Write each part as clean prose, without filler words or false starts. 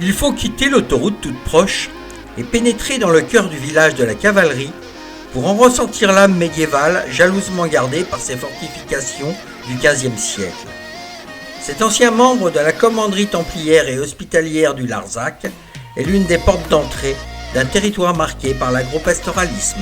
Il faut quitter l'autoroute toute proche et pénétrer dans le cœur du village de la cavalerie pour en ressentir l'âme médiévale jalousement gardée par ses fortifications du XVe siècle. Cet ancien membre de la commanderie templière et hospitalière du Larzac est l'une des portes d'entrée d'un territoire marqué par l'agropastoralisme.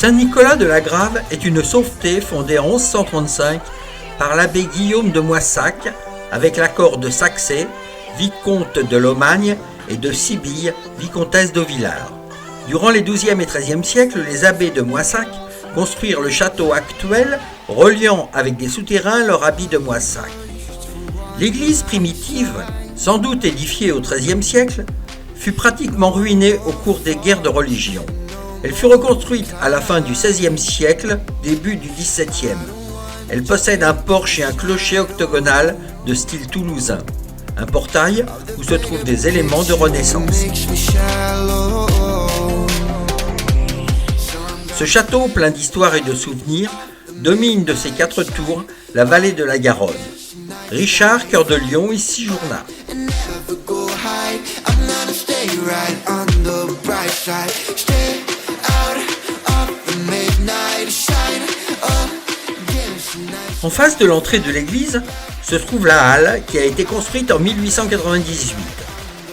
Saint-Nicolas de la Grave est une sauveté fondée en 1135 par l'abbé Guillaume de Moissac avec l'accord de Saxé, vicomte de Lomagne, et de Sibille, vicomtesse de Villars. Durant les XIIe et XIIIe siècles, les abbés de Moissac construirent le château actuel, reliant avec des souterrains leur abbaye de Moissac. L'église primitive, sans doute édifiée au XIIIe siècle, fut pratiquement ruinée au cours des guerres de religion. Elle fut reconstruite à la fin du XVIe siècle, début du XVIIe. Elle possède un porche et un clocher octogonal de style toulousain, un portail où se trouvent des éléments de Renaissance. Ce château, plein d'histoire et de souvenirs, domine de ses 4 tours la vallée de la Garonne. Richard, cœur de lion, y séjourna. En face de l'entrée de l'église se trouve la halle qui a été construite en 1898.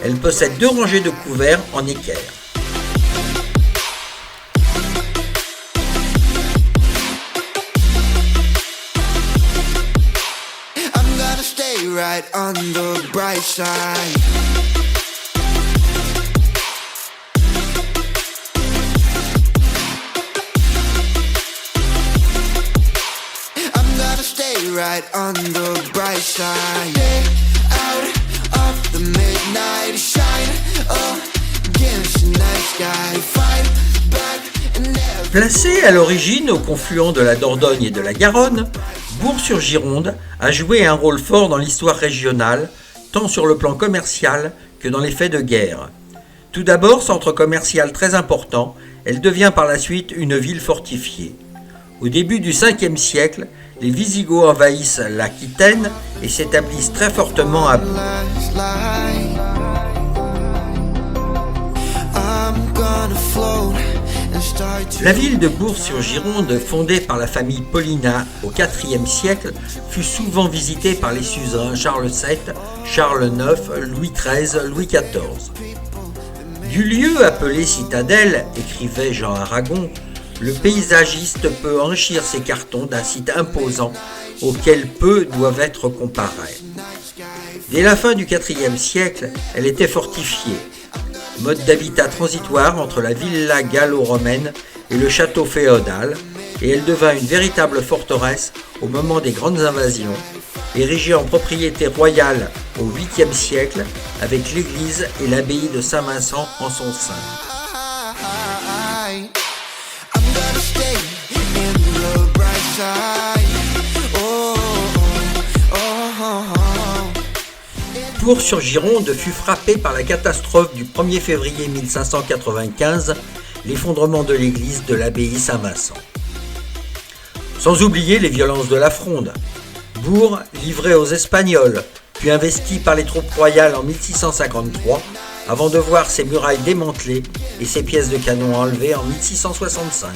Elle possède 2 rangées de couverts en équerre. Right on the bright side. I'm gonna stay right on the bright side. Stay out of the midnight shine. Oh, give us a night sky. Fight back and never. Placé à l'origine au confluent de la Dordogne et de la Garonne, Bourg-sur-Gironde a joué un rôle fort dans l'histoire régionale, tant sur le plan commercial que dans les faits de guerre. Tout d'abord, centre commercial très important, elle devient par la suite une ville fortifiée. Au début du 5e siècle, les Visigoths envahissent l'Aquitaine et s'établissent très fortement à Bourg. La ville de Bourg-sur-Gironde, fondée par la famille Paulina au IVe siècle, fut souvent visitée par les suzerains Charles VII, Charles IX, Louis XIII, Louis XIV. Du lieu appelé citadelle, écrivait Jean Aragon, le paysagiste peut enrichir ses cartons d'un site imposant auquel peu doivent être comparés. Dès la fin du IVe siècle, elle était fortifiée. Mode d'habitat transitoire entre la villa gallo-romaine et le château féodal, et elle devint une véritable forteresse au moment des grandes invasions, érigée en propriété royale au 8e siècle, avec l'église et l'abbaye de Saint-Vincent en son sein. Bourg-sur-Gironde fut frappé par la catastrophe du 1er février 1595, l'effondrement de l'église de l'abbaye Saint-Vincent. Sans oublier les violences de la Fronde. Bourg, livré aux Espagnols, puis investi par les troupes royales en 1653, avant de voir ses murailles démantelées et ses pièces de canon enlevées en 1665.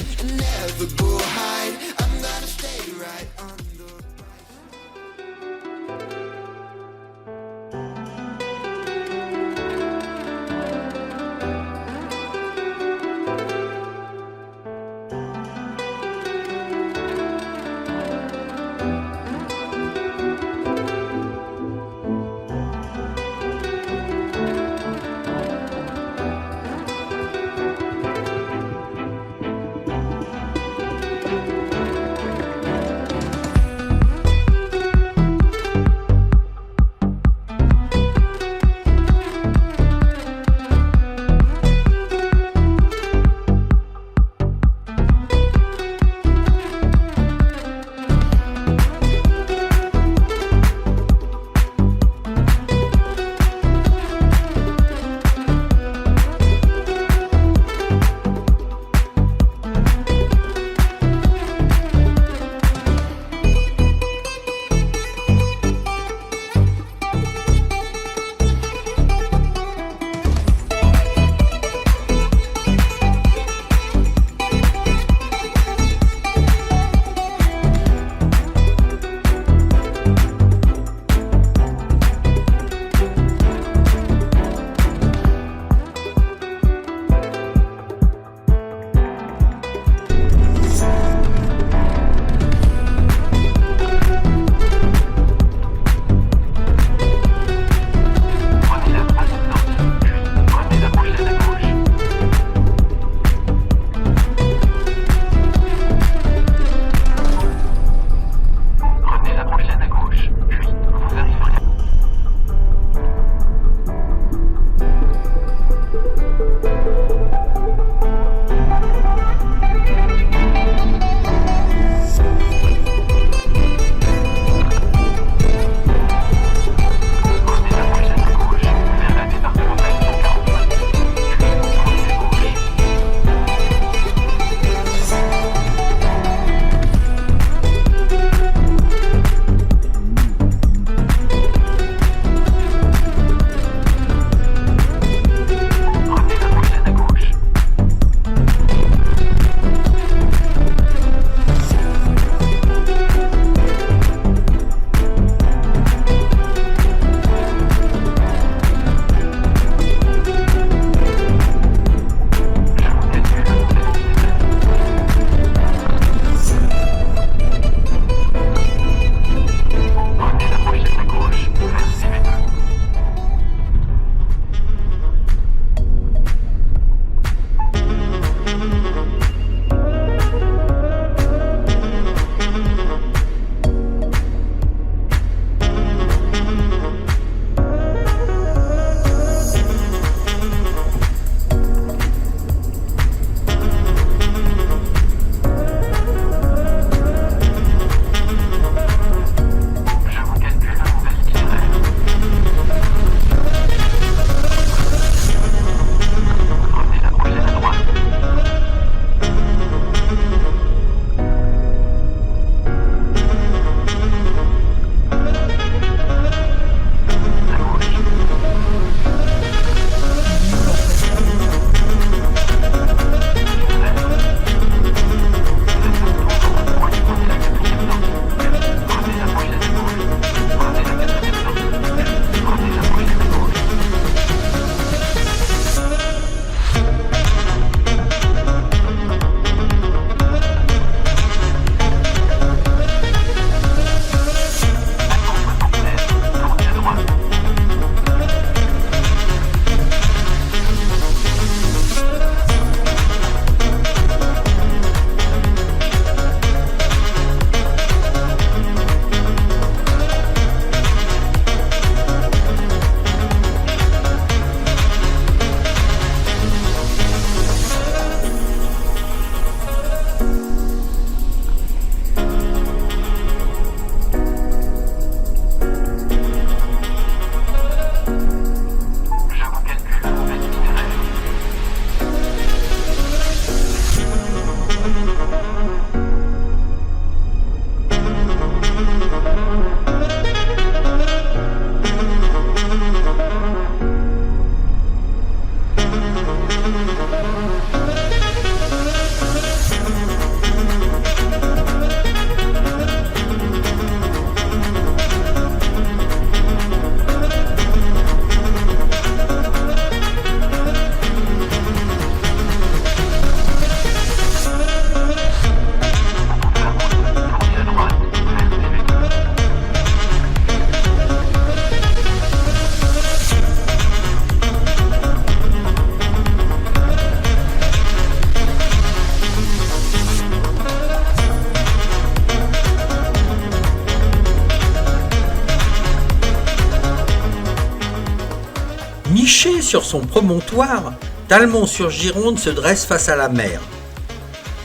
sur son promontoire, Talmont-sur-Gironde se dresse face à la mer.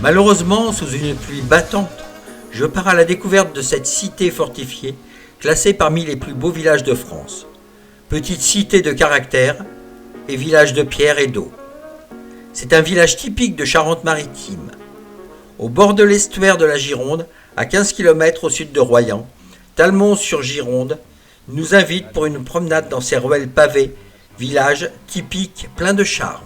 Malheureusement, sous une pluie battante, je pars à la découverte de cette cité fortifiée, classée parmi les plus beaux villages de France. Petite cité de caractère et village de pierre et d'eau. C'est un village typique de Charente-Maritime. Au bord de l'estuaire de la Gironde, à 15 km au sud de Royan, Talmont-sur-Gironde nous invite pour une promenade dans ses ruelles pavées, village typique plein de charme.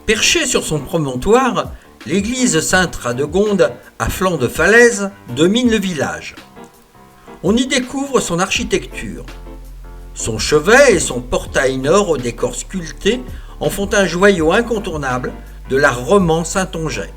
Perchée sur son promontoire, l'église Sainte-Radegonde, à flanc de falaise, domine le village. On y découvre son architecture. Son chevet et son portail nord au décor sculpté en font un joyau incontournable de l'art roman saintongeais.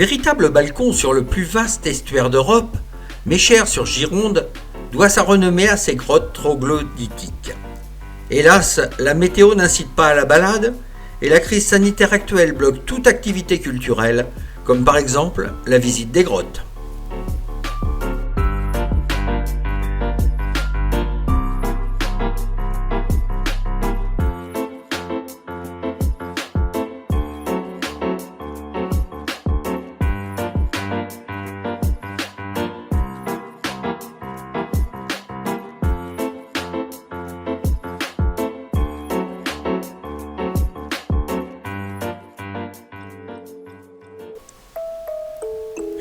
Véritable balcon sur le plus vaste estuaire d'Europe, Méchères sur Gironde doit sa renommée à ses grottes troglodytiques. Hélas, la météo n'incite pas à la balade et la crise sanitaire actuelle bloque toute activité culturelle, comme par exemple la visite des grottes.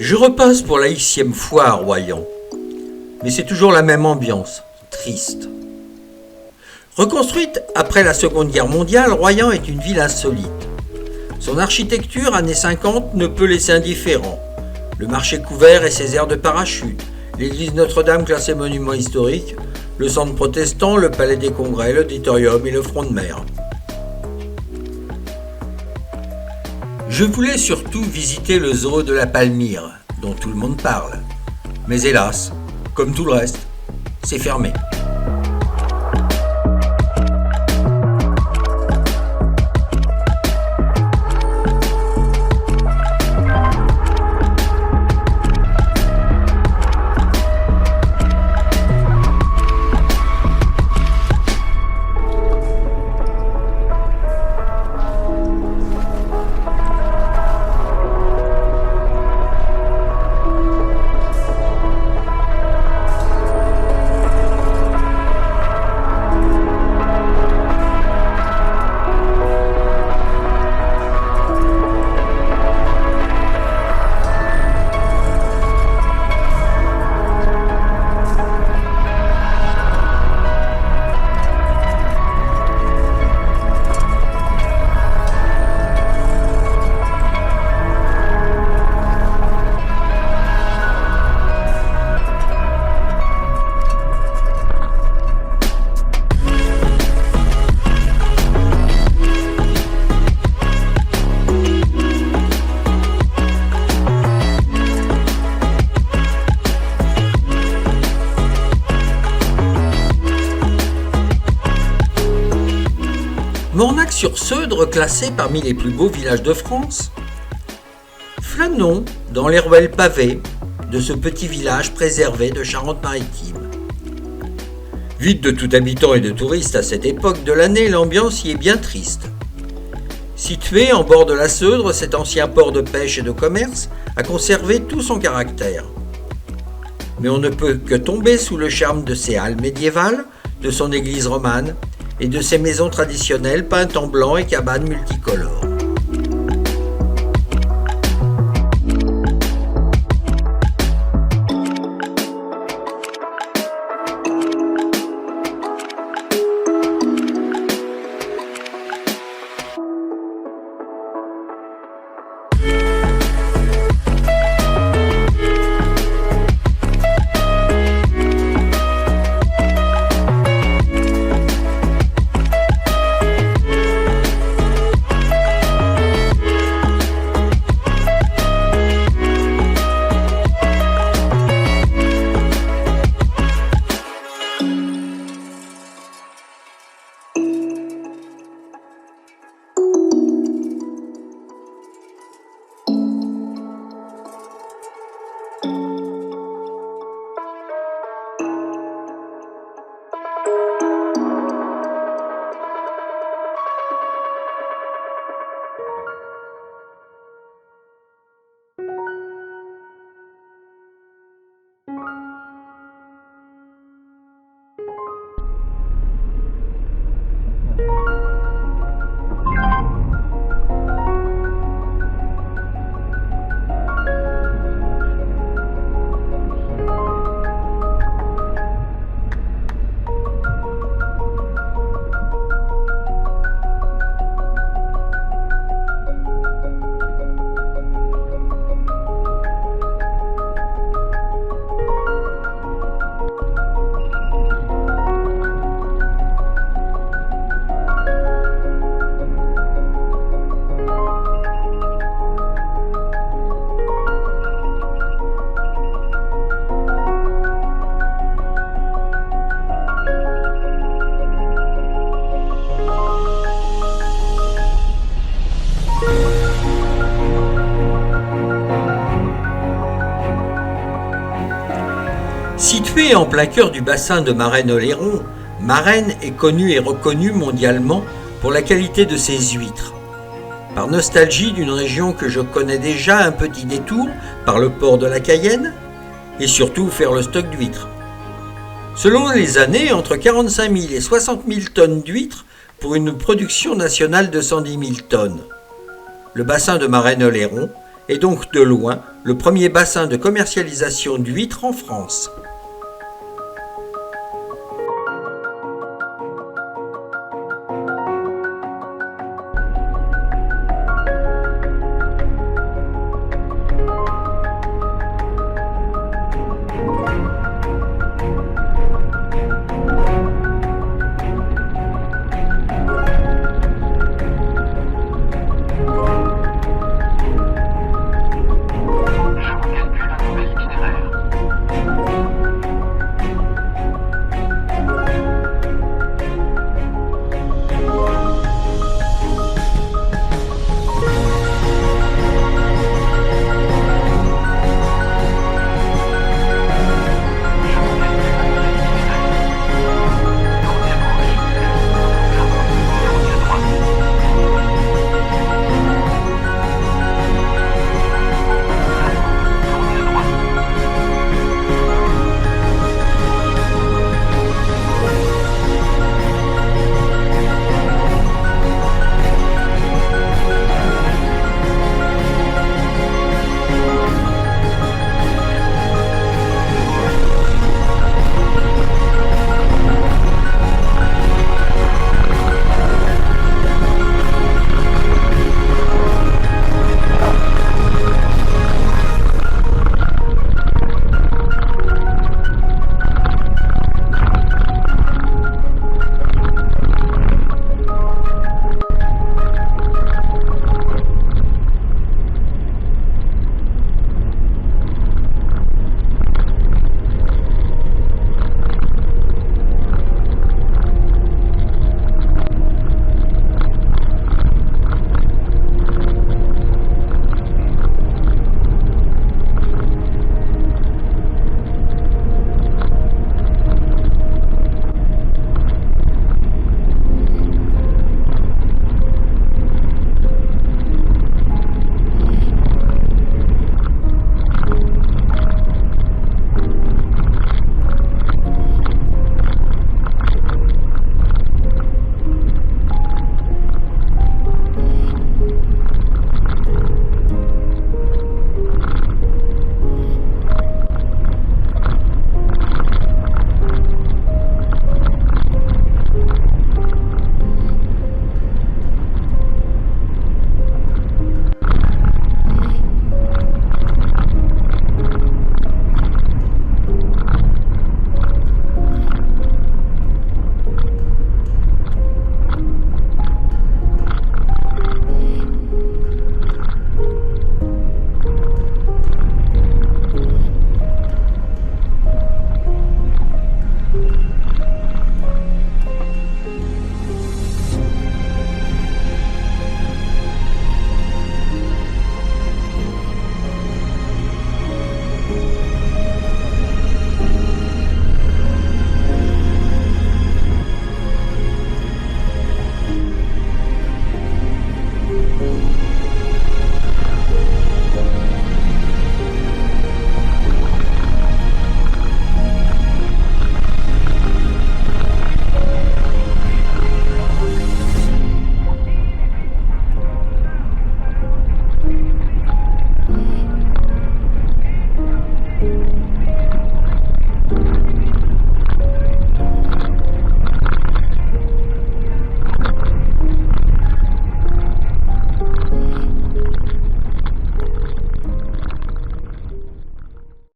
Je repasse pour la Xème fois à Royan, mais c'est toujours la même ambiance, triste. Reconstruite après la Seconde Guerre mondiale, Royan est une ville insolite. Son architecture années 50 ne peut laisser indifférent. Le marché couvert et ses aires de parachute, l'église Notre-Dame classée monument historique, le centre protestant, le palais des congrès, l'auditorium et le front de mer. Je voulais surtout visiter le zoo de la Palmyre, dont tout le monde parle. Mais hélas, comme tout le reste, c'est fermé. Dornac-sur-Seudre, classé parmi les plus beaux villages de France. Flânons dans les ruelles pavées de ce petit village préservé de Charente-Maritime. Vide de tout habitant et de touristes à cette époque de l'année, l'ambiance y est bien triste. Situé en bord de la Seudre, cet ancien port de pêche et de commerce a conservé tout son caractère. Mais on ne peut que tomber sous le charme de ses halles médiévales, de son église romane et de ses maisons traditionnelles peintes en blanc et cabanes multicolores. Située en plein cœur du bassin de Marennes-Oléron, Marennes est connue et reconnue mondialement pour la qualité de ses huîtres. Par nostalgie d'une région que je connais déjà, un petit détour par le port de la Cayenne et surtout faire le stock d'huîtres. Selon les années, entre 45 000 et 60 000 tonnes d'huîtres pour une production nationale de 110 000 tonnes. Le bassin de Marennes-Oléron est donc de loin le premier bassin de commercialisation d'huîtres en France.